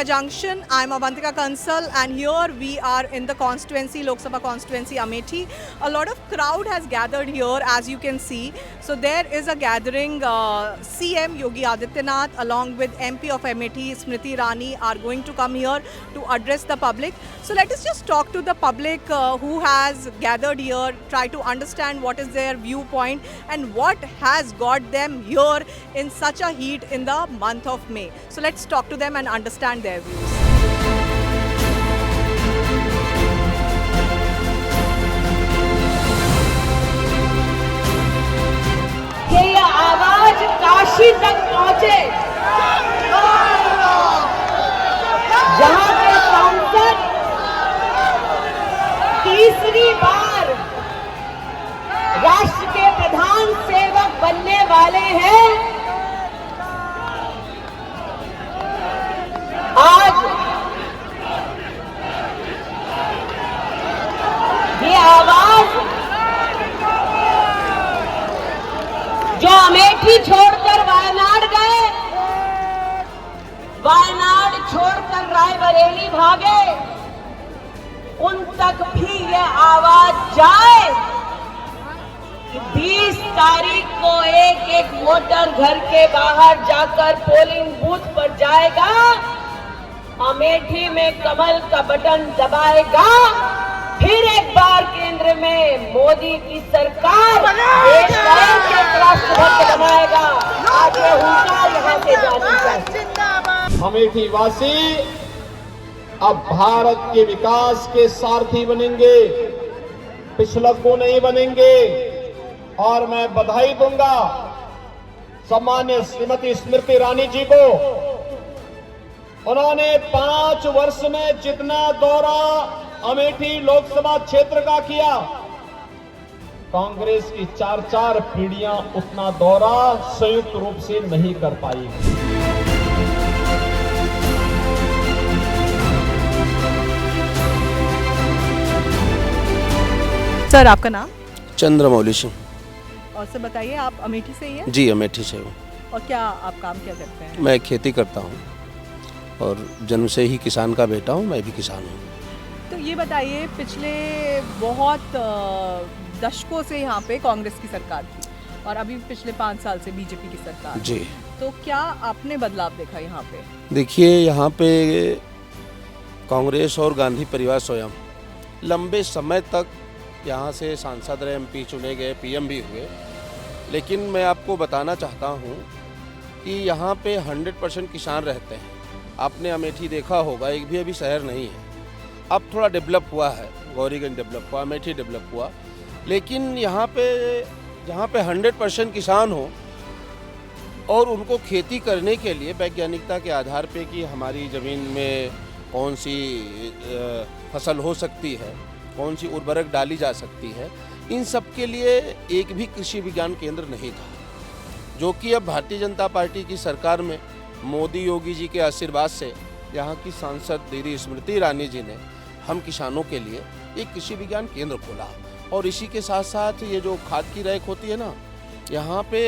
India Junction. I'm Avantika Kansal, and here we are in the constituency, Lok Sabha constituency, Amethi. A lot of crowd has gathered here, as you can see. So there is a gathering. CM Yogi Adityanath, along with MP of Amethi, Smriti Irani, are going to come here to address the public. So let us just talk to the public who has gathered here, try to understand what is their viewpoint and what has got them here in such a heat in the month of May. So let's talk to them and understand their views. कि ये आवाज काशी तक पहुंचे, जहां के सांसद तीसरी बार राष्ट्र के प्रधान सेवक बनने वाले हैं। आज ये आवाज जो अमेठी छोड़कर वायनाड गए, वायनाड छोड़कर रायबरेली भागे, उन तक भी ये आवाज जाए कि 20 तारीख को एक एक वोटर घर के बाहर जाकर पोलिंग बूथ पर जाएगा, अमेठी में कमल का बटन दबाएगा, फिर एक बार केंद्र में मोदी की सरकार देश को राष्ट्रभक्त बनाएगा। आज ये हुंकार यहाँ से जानी चाहिए। अमेठी वासी अब भारत के विकास के सारथी बनेंगे, पिछलग्गू नहीं बनेंगे। और मैं बधाई दूंगा सम्मान्य श्रीमती स्मृति ईरानी जी को। उन्होंने 5 वर्ष में जितना दौरा अमेठी लोकसभा क्षेत्र का किया, कांग्रेस की 4 पीढ़ियां उतना दौरा संयुक्त रूप से नहीं कर पाई। सर, आपका नाम? चंद्रमौली सिंह। और सर बताइए, आप अमेठी से ही हैं? जी, अमेठी से हूँ। और क्या आप काम क्या करते हैं? मैं खेती करता हूँ और जन्म से ही किसान का बेटा हूँ, मैं भी किसान हूँ। तो ये बताइए, पिछले बहुत दशकों से यहाँ पे कांग्रेस की सरकार थी और अभी पिछले 5 साल से बीजेपी की सरकार। जी। तो क्या आपने बदलाव देखा यहाँ पे? देखिए, यहाँ पे कांग्रेस और गांधी परिवार स्वयं लंबे समय तक यहाँ से सांसद रहे, MP चुने गए, PM भी हुए। लेकिन मैं आपको बताना चाहता हूँ कि यहाँ पे 100% किसान रहते हैं। आपने अमेठी देखा होगा, एक भी अभी शहर नहीं है। अब थोड़ा डेवलप हुआ है, गौरीगंज डेवलप हुआ, अमेठी डेवलप हुआ, लेकिन यहाँ पे जहाँ पे 100% किसान हो और उनको खेती करने के लिए वैज्ञानिकता के आधार पे कि हमारी ज़मीन में कौन सी फसल हो सकती है, कौन सी उर्वरक डाली जा सकती है, इन सब के लिए एक भी कृषि विज्ञान केंद्र नहीं था, जो कि अब भारतीय जनता पार्टी की सरकार में मोदी योगी जी के आशीर्वाद से यहाँ की सांसद दीदी स्मृति ईरानी जी ने हम किसानों के लिए एक कृषि विज्ञान केंद्र खोला। और इसी के साथ साथ ये जो खाद की रैक होती है ना, यहाँ पे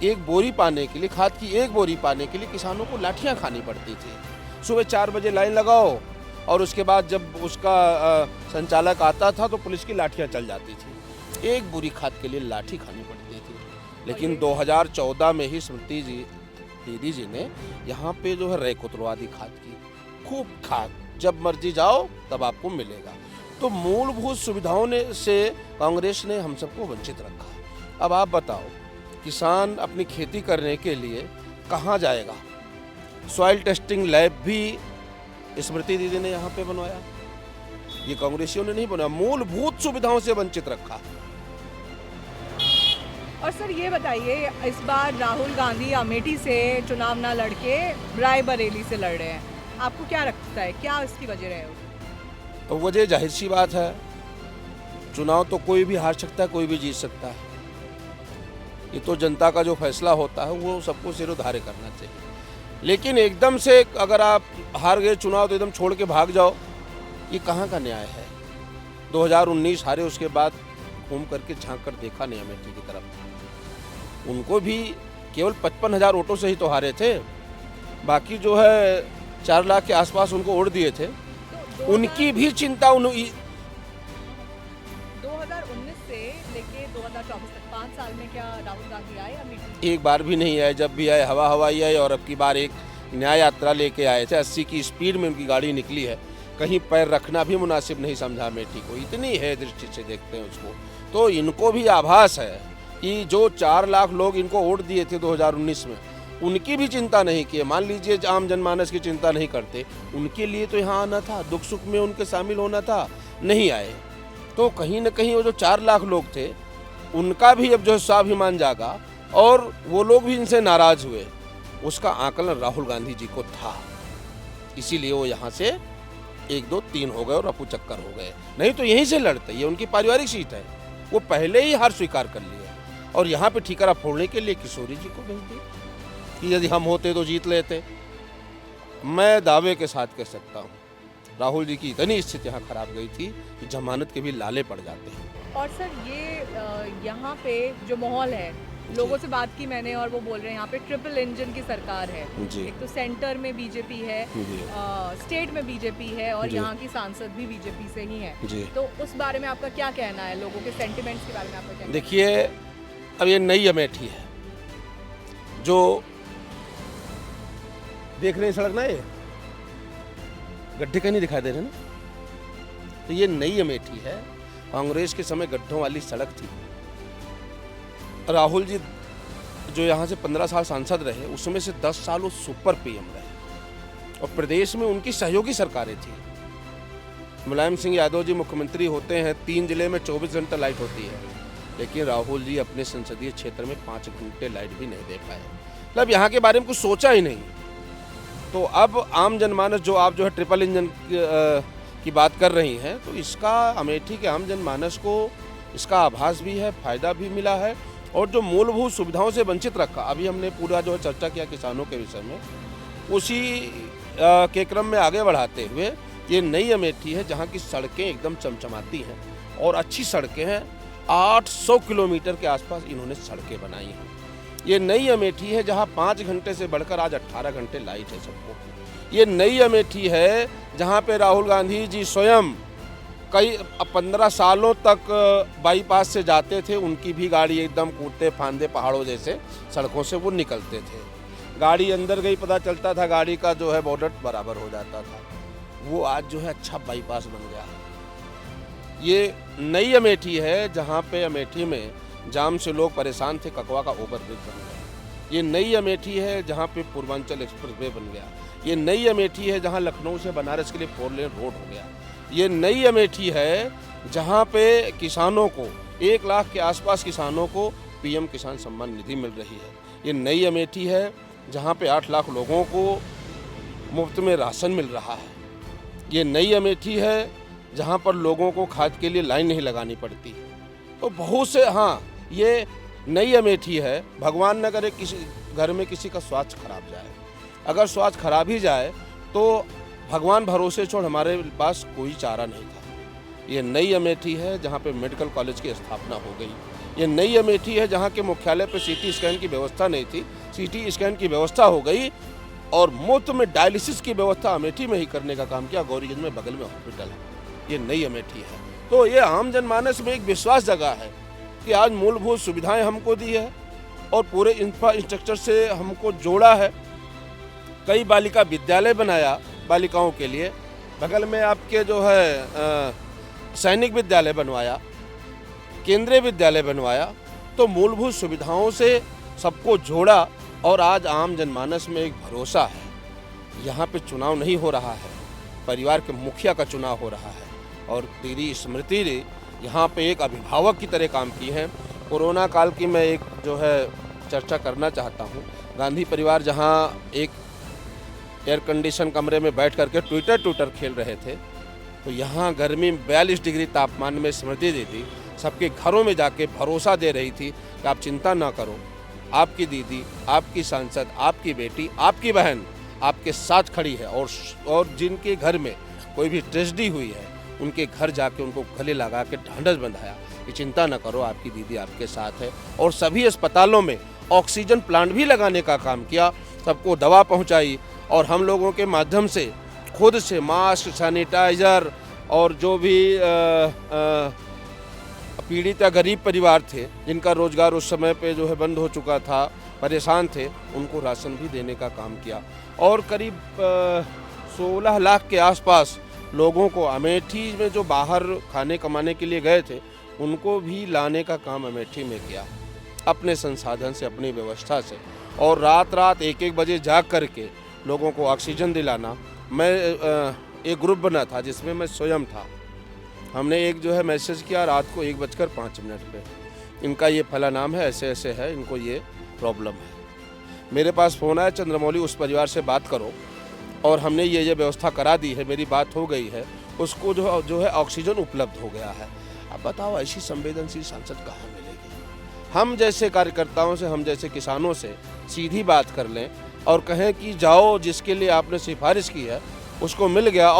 एक बोरी पाने के लिए, खाद की एक बोरी पाने के लिए किसानों को लाठियाँ खानी पड़ती थी। सुबह 4 बजे लाइन लगाओ और उसके बाद जब उसका संचालक आता था तो पुलिस की लाठियाँ चल जाती थी। एक बोरी खाद के लिए लाठी खानी पड़ती थी। लेकिन 2014 में ही स्मृति जी दीदी जी ने यहाँ पे जो है रैक उतरवा दी खाद की, खूब खाद, जब मर्जी जाओ तब आपको मिलेगा। तो मूलभूत सुविधाओं ने से कांग्रेस ने हम सबको वंचित रखा। अब आप बताओ, किसान अपनी खेती करने के लिए कहाँ जाएगा? सॉइल टेस्टिंग लैब भी स्मृति दीदी ने यहाँ पे बनवाया, ये कांग्रेसियों ने नहीं बनवाया। मूलभूत सुविधाओं से वंचित रखा। और सर ये बताइए, इस बार राहुल गांधी अमेठी से चुनाव ना लड़के रायबरेली से लड़ रहे हैं, आपको क्या लगता है, क्या इसकी वजह रहे? तो वजह जाहिर सी बात है, चुनाव तो कोई भी हार सकता है, कोई भी जीत सकता है। ये तो जनता का जो फैसला होता है वो सबको सिरोधार्य करना चाहिए। लेकिन एकदम से अगर आप हार गए चुनाव तो एकदम छोड़ के भाग जाओ, ये कहाँ का न्याय है? 2019 हारे, उसके बाद घूम करके झांक कर देखा नहीं अमेठी की तरफ। उनको भी केवल 55,000 वोटों से ही तो हारे थे। बाकी जो है 4 लाख के आसपास उनको वोट दिए थे, उनकी भी चिंता 2019 से लेके 2024 तक 5 साल में क्या राहुल गांधी आए अमेठी? एक बार भी नहीं आए। जब भी आए हवा हवाई आए, और अब की बार एक न्याय यात्रा लेके आए थे। 80 की स्पीड में उनकी गाड़ी निकली है, कहीं पैर रखना भी मुनासिब नहीं समझा अमेठी को, इतनी है दृष्टि से देखते हैं उसको। तो इनको भी आभास है कि जो 4 लाख लोग इनको वोट दिए थे 2019 में, उनकी भी चिंता नहीं की। मान लीजिए आम जनमानस की चिंता नहीं करते, उनके लिए तो यहाँ आना था, दुख सुख में उनके शामिल होना था, नहीं आए। तो कहीं ना कहीं वो जो 4 लाख लोग थे, उनका भी अब जो स्वाभिमान जागा और वो लोग भी इनसे नाराज हुए। उसका आकलन राहुल गांधी जी को था, इसीलिए वो यहाँ से 1, 2, 3 हो गए और रफू चक्कर हो गए। नहीं तो यहीं से लड़ते, ये उनकी पारिवारिक सीट है, वो पहले ही हार स्वीकार कर लिए और यहाँ पे ठीकरा फोड़ने के लिए किशोरी जी को भेज दिया कि यदि हम होते तो जीत लेते। मैं दावे के साथ कह सकता हूँ राहुल जी की इतनी स्थिति यहाँ खराब गई थी कि जमानत के भी लाले पड़ जाते हैं। और सर ये यहाँ पे जो माहौल है, लोगों से बात की मैंने और वो बोल रहे हैं यहाँ पे ट्रिपल इंजन की सरकार है। एक तो सेंटर में बीजेपी है, स्टेट में बीजेपी है और यहाँ की सांसद भी बीजेपी से ही है। तो उस बारे में आपका क्या कहना है, लोगों के सेंटिमेंट्स के बारे में आपका क्या कहना है? देखिए, अब ये नई अमेठी है जो देख रहे हैं सड़क ना, ये गड्ढे कहीं नहीं दिखाई दे रहे ना, तो ये नई अमेठी है। कांग्रेस के समय गड्ढों वाली सड़क थी। राहुल जी जो यहाँ से 15 साल सांसद रहे, उसमें से 10 साल वो सुपर पीएम रहे और प्रदेश में उनकी सहयोगी सरकारें थी। मुलायम सिंह यादव जी मुख्यमंत्री होते हैं, 3 जिले में 24 घंटे लाइट होती है, लेकिन राहुल जी अपने संसदीय क्षेत्र में 5 घंटे लाइट भी नहीं दे पाए। मतलब यहाँ के बारे में कुछ सोचा ही नहीं। तो अब आम जनमानस जो आप जो है ट्रिपल इंजन की बात कर रही हैं, तो इसका अमेठी के आम जनमानस को इसका आभास भी है, फायदा भी मिला है और जो मूलभूत सुविधाओं से वंचित रखा। अभी हमने पूरा जो है चर्चा किया किसानों के विषय में, उसी के क्रम में आगे बढ़ाते हुए ये नई अमेठी है जहाँ की सड़कें एकदम चमचमाती हैं और अच्छी सड़कें हैं। 800 किलोमीटर के आसपास इन्होंने सड़कें बनाई हैं। ये नई अमेठी है जहाँ 5 घंटे से बढ़कर आज 18 घंटे लाइट है सबको। ये नई अमेठी है जहाँ पे राहुल गांधी जी स्वयं कई 15 सालों तक बाईपास से जाते थे, उनकी भी गाड़ी एकदम कूदते फांदे पहाड़ों जैसे सड़कों से वो निकलते थे। गाड़ी अंदर गई, पता चलता था गाड़ी का जो है बॉर्डर बराबर हो जाता था। वो आज जो है अच्छा बाईपास बन गया। ये नई अमेठी है जहाँ पे अमेठी में जाम से लोग परेशान थे, ककवा का ओवरब्रिज बन गया। ये नई अमेठी है जहाँ पे पूर्वांचल एक्सप्रेसवे बन गया। ये नई अमेठी है जहाँ लखनऊ से बनारस के लिए 4 लेन रोड हो गया। ये नई अमेठी है जहाँ पे किसानों को 1 लाख के आसपास किसानों को पीएम किसान सम्मान निधि मिल रही है। ये नई अमेठी है जहाँ पे 8 लाख लोगों को मुफ्त में राशन मिल रहा है। ये नई अमेठी है जहाँ पर लोगों को खाद के लिए लाइन नहीं लगानी पड़ती। तो बहुत से, हाँ, ये नई अमेठी है। भगवान न करे किसी घर में किसी का स्वास्थ्य खराब जाए, अगर स्वास्थ्य खराब ही जाए तो भगवान भरोसे छोड़ हमारे पास कोई चारा नहीं था। ये नई अमेठी है जहाँ पे मेडिकल कॉलेज की स्थापना हो गई। ये नई अमेठी है जहाँ के मुख्यालय पे सीटी स्कैन की व्यवस्था नहीं थी, सीटी स्कैन की व्यवस्था हो गई और मुफ्त में डायलिसिस की व्यवस्था अमेठी में ही करने का काम किया। गौरीगंज में बगल में हॉस्पिटल है। ये नई अमेठी है। तो ये आम जनमानस में एक विश्वास जगा है कि आज मूलभूत सुविधाएं हमको दी है और पूरे इंफ्रास्ट्रक्चर से हमको जोड़ा है। कई बालिका विद्यालय बनाया बालिकाओं के लिए, बगल में आपके जो है सैनिक विद्यालय बनवाया, केंद्रीय विद्यालय बनवाया। तो मूलभूत सुविधाओं से सबको जोड़ा और आज आम जनमानस में एक भरोसा है। यहाँ पे चुनाव नहीं हो रहा है, परिवार के मुखिया का चुनाव हो रहा है। और तेरी स्मृति ने यहाँ पे एक अभिभावक की तरह काम की है। कोरोना काल की मैं एक जो है चर्चा करना चाहता हूँ। गांधी परिवार जहाँ एक एयर कंडीशन कमरे में बैठ करके ट्विटर खेल रहे थे, तो यहाँ गर्मी 42 डिग्री तापमान में स्मृति दीदी सबके घरों में जाके भरोसा दे रही थी कि आप चिंता ना करो, आपकी दीदी, आपकी सांसद, आपकी बेटी, आपकी बहन आपके साथ खड़ी है। और जिनके घर में कोई भी ट्रेजेडी हुई है, उनके घर जाके उनको गले लगा के ढांढस बंधाया कि चिंता न करो, आपकी दीदी आपके साथ है। और सभी अस्पतालों में ऑक्सीजन प्लांट भी लगाने का काम किया। सबको दवा पहुंचाई और हम लोगों के माध्यम से खुद से मास्क, सैनिटाइज़र और जो भी पीड़ित या गरीब परिवार थे जिनका रोज़गार उस समय पे जो है बंद हो चुका था, परेशान थे, उनको राशन भी देने का काम किया। और करीब 16 लाख के आसपास लोगों को अमेठी में जो बाहर खाने कमाने के लिए गए थे उनको भी लाने का काम अमेठी में किया, अपने संसाधन से, अपनी व्यवस्था से। और रात रात 1-1 बजे जाग करके लोगों को ऑक्सीजन दिलाना। मैं एक ग्रुप बना था जिसमें मैं स्वयं था। हमने एक जो है मैसेज किया रात को 1:05 पे, इनका ये फला नाम है, ऐसे ऐसे है, इनको ये प्रॉब्लम है। मेरे पास फ़ोन आया, चंद्रमौली उस परिवार से बात करो और हमने ये व्यवस्था करा दी है, मेरी बात हो गई है, उसको जो है ऑक्सीजन उपलब्ध हो गया है। अब बताओ ऐसी संवेदनशील सांसद कहाँ मिलेगी? हम जैसे कार्यकर्ताओं से, हम जैसे किसानों से सीधी बात कर लें और कहें कि जाओ जिसके लिए आपने सिफारिश की है उसको मिल गया,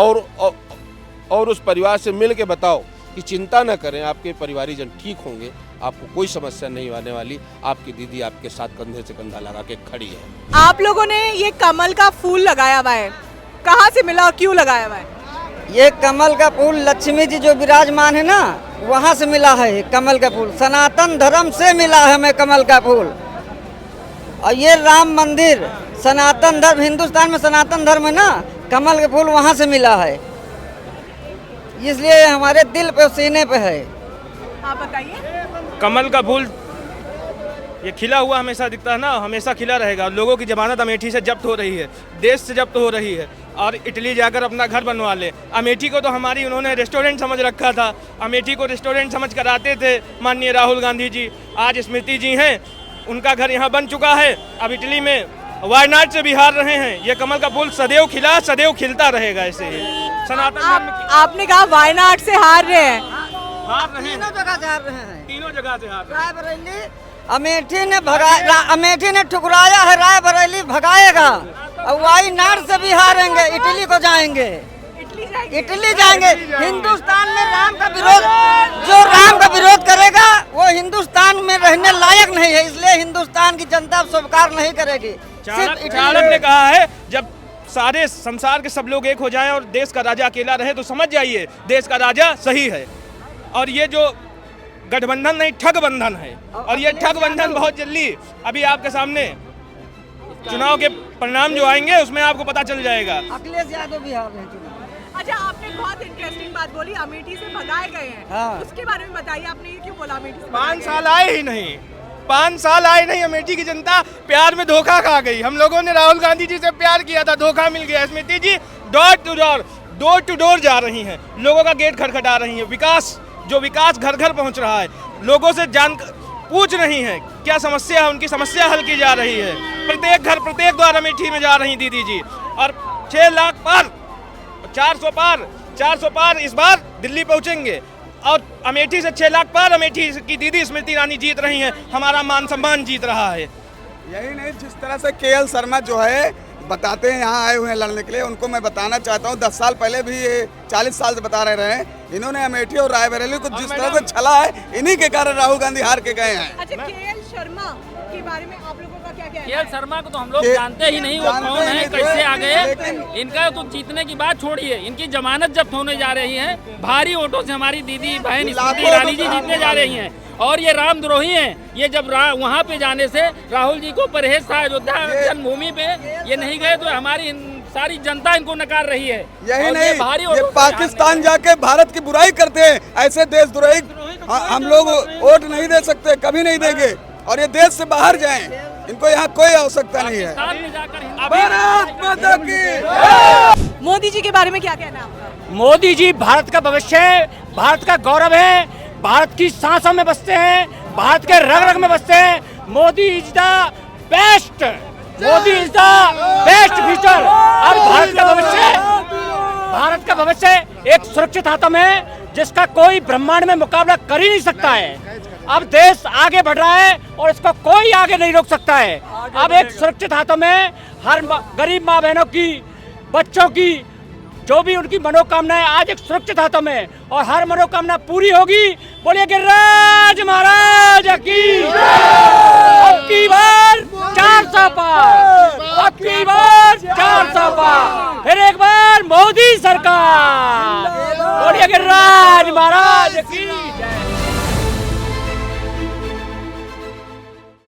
और उस परिवार से मिल के बताओ कि चिंता न करें, आपके परिवारीजन ठीक होंगे, आपको कोई समस्या नहीं आने वाली, आपकी दीदी आपके साथ कंधे से कंधा लगा के खड़ी है। आप लोगों ने ये कमल का फूल लगाया हुआ है, कहाँ से मिला और क्यों लगाया हुआ है? ये कमल का फूल लक्ष्मी जी जो विराजमान है ना, वहाँ से मिला है कमल का फूल। सनातन धर्म से मिला है हमें कमल का फूल। और ये राम मंदिर, सनातन धर्म, हिंदुस्तान में सनातन धर्म है ना, कमल का फूल वहाँ से मिला है, इसलिए हमारे दिल पे, सीने पे है। आप बताइए। कमल का फूल ये खिला हुआ हमेशा दिखता है ना, हमेशा खिला रहेगा। लोगों की जमानत अमेठी से जब्त हो रही है, देश से जब्त हो रही है, और इटली जाकर अपना घर बनवा ले। अमेठी को तो हमारी उन्होंने रेस्टोरेंट समझ रखा था, अमेठी को रेस्टोरेंट समझ कर आते थे माननीय राहुल गांधी जी। आज स्मृति जी हैं, उनका घर यहाँ बन चुका है, अब इटली में वायनाड से भी हार रहे हैं। ये कमल का फूल सदैव खिला, सदैव खिलता रहेगा ऐसे ही। सनातन धर्म की आपने कहा वायनाड से हार रहे हैं, हार रहे हैं, तीनों जगह से हार रहे हैं, तीनों जगह से हार रहे हैं। रायबरेली अमेठी ने भगाया, अमेठी ने ठुकराया है, रायबरेली भगाएगा। और वायनाड से भी हारेंगे, इटली को जाएंगे, इटली जाएंगे। हिंदुस्तान में राम का विरोध, जो राम का विरोध करेगा वो हिंदुस्तान में रहने लायक नहीं है, इसलिए हिंदुस्तान की जनता स्वीकार नहीं करेगी। चाणक्य ने कहा है, जब सारे संसार के सब लोग एक हो जाएं और देश का राजा अकेला रहे तो समझ जाइए देश का राजा सही है। और ये जो गठबंधन नहीं, ठग बंधन है, और ये ठग बंधन बहुत जल्दी अभी आपके सामने चुनाव के परिणाम जो आएंगे उसमें आपको पता चल जाएगा। अखिलेश यादव भी हार रहे हैं। अच्छा, आपने बहुत इंटरेस्टिंग बात बोली, अमेठी से भगाए गए हैं। हाँ। उसके बारे में बताइए, आपने ये क्यों बोला अमेठी से? 5 साल आए ही नहीं, 5 साल आए नहीं। अमेठी की जनता प्यार में धोखा खा गई। हम लोगों ने राहुल गांधी जी से प्यार किया था, धोखा मिल गया। स्मृति जी डोर टू डोर जा रही हैं, लोगों का गेट खटखटा रही हैं। विकास घर घर पहुंच रहा है, लोगों से पूछ रही हैं क्या समस्या है, उनकी समस्या हल की जा रही है। प्रत्येक घर, प्रत्येक द्वार अमेठी में जा रही दीदी जी। और 6 लाख पार, 400 पार इस बार दिल्ली पहुंचेंगे। और अमेठी से 6 लाख पार अमेठी की दीदी स्मृति ईरानी जीत रही हैं, हमारा मान सम्मान जीत रहा है। यही नहीं, जिस तरह से केएल शर्मा जो है बताते हैं यहाँ आए हुए हैं लड़ने के लिए, उनको मैं बताना चाहता हूँ 10 साल पहले भी, ये 40 साल से बता रहे हैं, इन्होंने अमेठी और रायबरेली को जिस तरह से छला है, इन्हीं के कारण राहुल गांधी हार के गए हैं। अच्छा, केएल शर्मा के बारे में आप लोगों का क्या कहना है? केएल शर्मा को तो हम लोग जानते ही नहीं, वो कौन है, कैसे आ गए। इनका तो जीतने की बात छोड़िए, इनकी जमानत जब्त होने जा रही है। भारी वोटों से हमारी दीदी बहन स्मृति ईरानी जी जीतने जा रही हैं। और ये रामद्रोही हैं। ये जब वहाँ पे जाने से राहुल जी को परहेज था, अयोध्या जन्मभूमि पे ये नहीं गए तो हमारी सारी जनता इनको नकार रही है। यही नहीं, ये पाकिस्तान जाके भारत की बुराई करते हैं। ऐसे देशद्रोही हम लोग वोट नहीं दे सकते, कभी नहीं देंगे। और ये देश से बाहर जाएं, इनको यहाँ कोई आवश्यकता नहीं है। भारत माता की। मोदी जी के बारे में क्या कहना है आपका? मोदी जी भारत का भविष्य है, भारत का गौरव है, भारत की सांसों में बसते हैं, भारत के रग रग में बसते हैं। Modi is the best, Modi is the best future. अब भारत का भविष्य एक सुरक्षित हाथों में है, जिसका कोई ब्रह्मांड में मुकाबला कर ही नहीं सकता है। अब देश आगे बढ़ रहा है और इसको कोई आगे नहीं रोक सकता है। अब एक सुरक्षित हाथों में हर गरीब माँ बहनों की, बच्चों की, जो भी उनकी मनोकामनाएं आज एक सुरक्षित हाथों में, और हर मनोकामना पूरी होगी। बोलिए गिरिराज महाराज की। अब की बार 400 पार, अब मोदी सरकार, बोलिए गिरिराज महाराज की जय।